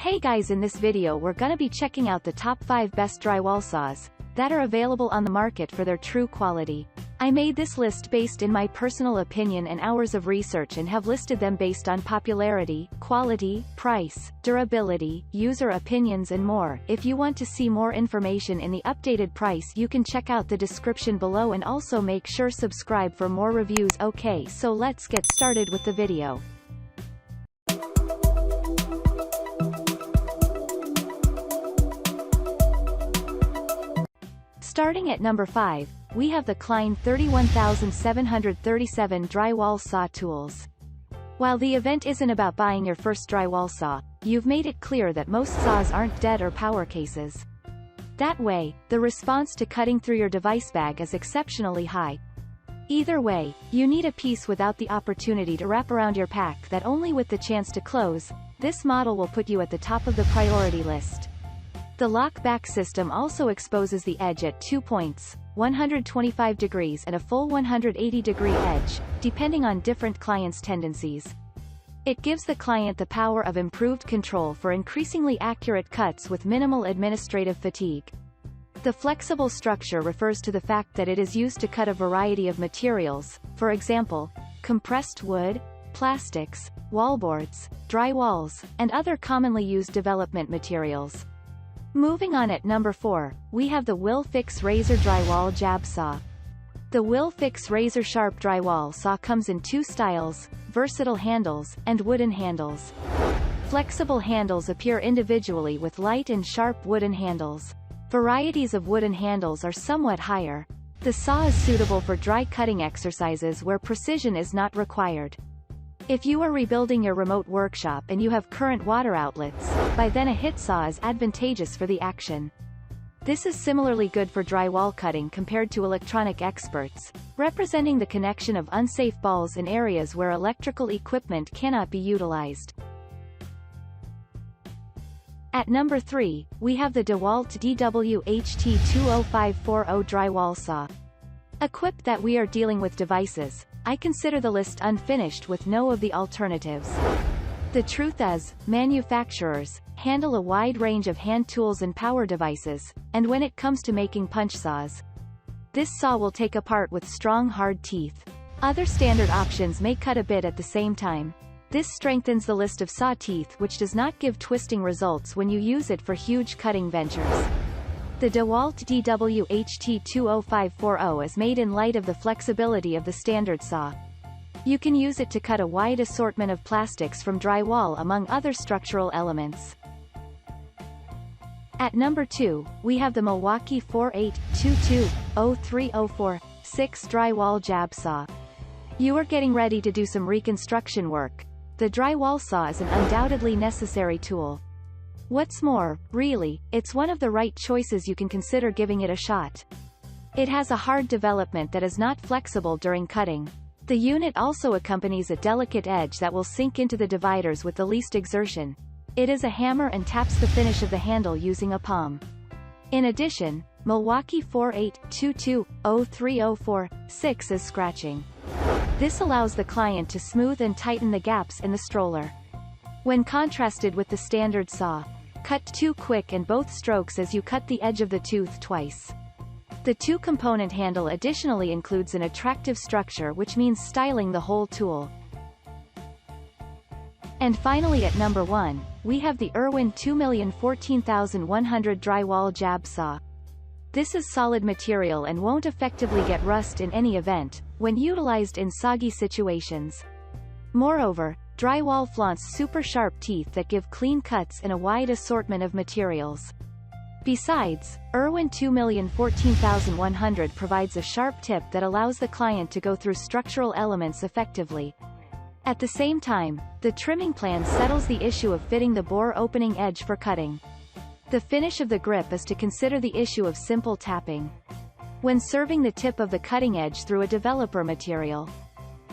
Hey guys, in this video we're gonna be checking out the top 5 best drywall saws that are available on the market for their true quality. I made this list based in my personal opinion and hours of research and have listed them based on popularity, quality, price, durability, user opinions and more. If you want to see more information in the updated price, you can check out the description below and also make sure subscribe for more reviews. Okay, so let's get started with the video. Starting at number 5, we have the Klein 31737 drywall saw tools. While the event isn't about buying your first drywall saw, you've made it clear that most saws aren't dead or power cases. That way, the response to cutting through your device bag is exceptionally high. Either way, you need a piece without the opportunity to wrap around your pack that only with the chance to close. This model will put you at the top of the priority list. The lock-back system also exposes the edge at 2 points, 125 degrees and a full 180-degree edge, depending on different clients' tendencies. It gives the client the power of improved control for increasingly accurate cuts with minimal administrative fatigue. The flexible structure refers to the fact that it is used to cut a variety of materials, for example, compressed wood, plastics, wallboards, drywalls, and other commonly used development materials. Moving on, at number 4, we have the Willfix Razor Drywall Jab Saw. The Willfix Razor Sharp Drywall Saw comes in 2 styles, versatile handles, and wooden handles. Flexible handles appear individually with light and sharp wooden handles. Varieties of wooden handles are somewhat higher. The saw is suitable for dry cutting exercises where precision is not required. If you are rebuilding your remote workshop and you have current water outlets, by then a hit saw is advantageous for the action. This is similarly good for drywall cutting compared to electronic experts, representing the connection of unsafe balls in areas where electrical equipment cannot be utilized. At number 3, we have the Dewalt DWHT20540 drywall saw. Equipped that we are dealing with devices, I consider the list unfinished with no of the alternatives. The truth is, manufacturers handle a wide range of hand tools and power devices, and when it comes to making punch saws, this saw will take apart with strong hard teeth. Other standard options may cut a bit at the same time. This strengthens the list of saw teeth, which does not give twisting results when you use it for huge cutting ventures. The Dewalt DWHT20540 is made in light of the flexibility of the standard saw. You can use it to cut a wide assortment of plastics from drywall among other structural elements. At number 2, we have the Milwaukee 482203046 Drywall Jab Saw. You are getting ready to do some reconstruction work. The drywall saw is an undoubtedly necessary tool. What's more, really, it's one of the right choices. You can consider giving it a shot. It has a hard development that is not flexible during cutting. The unit also accompanies a delicate edge that will sink into the dividers with the least exertion. It is a hammer and taps the finish of the handle using a palm. In addition, Milwaukee 482203046 is scratching. This allows the client to smooth and tighten the gaps in the stroller. When contrasted with the standard saw, cut too quick and both strokes as you cut the edge of the tooth twice. The 2-component handle additionally includes an attractive structure, which means styling the whole tool. And finally, at number 1, we have the Irwin 2014100 Drywall Jab Saw. This is solid material and won't effectively get rust in any event, when utilized in soggy situations. Moreover, drywall flaunts super sharp teeth that give clean cuts in a wide assortment of materials. Besides, Irwin 2014100 provides a sharp tip that allows the client to go through structural elements effectively. At the same time, the trimming plan settles the issue of fitting the bore opening edge for cutting. The finish of the grip is to consider the issue of simple tapping. When serving the tip of the cutting edge through a developer material,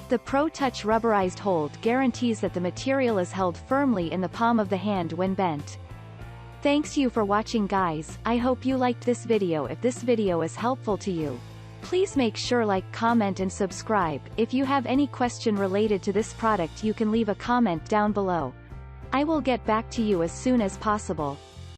the Pro Touch rubberized hold guarantees that the material is held firmly in the palm of the hand when bent. Thanks you for watching, guys. I hope you liked this video. If this video is helpful to you, please make sure like, comment and subscribe. If you have any question related to this product, you can leave a comment down below. I will get back to you as soon as possible.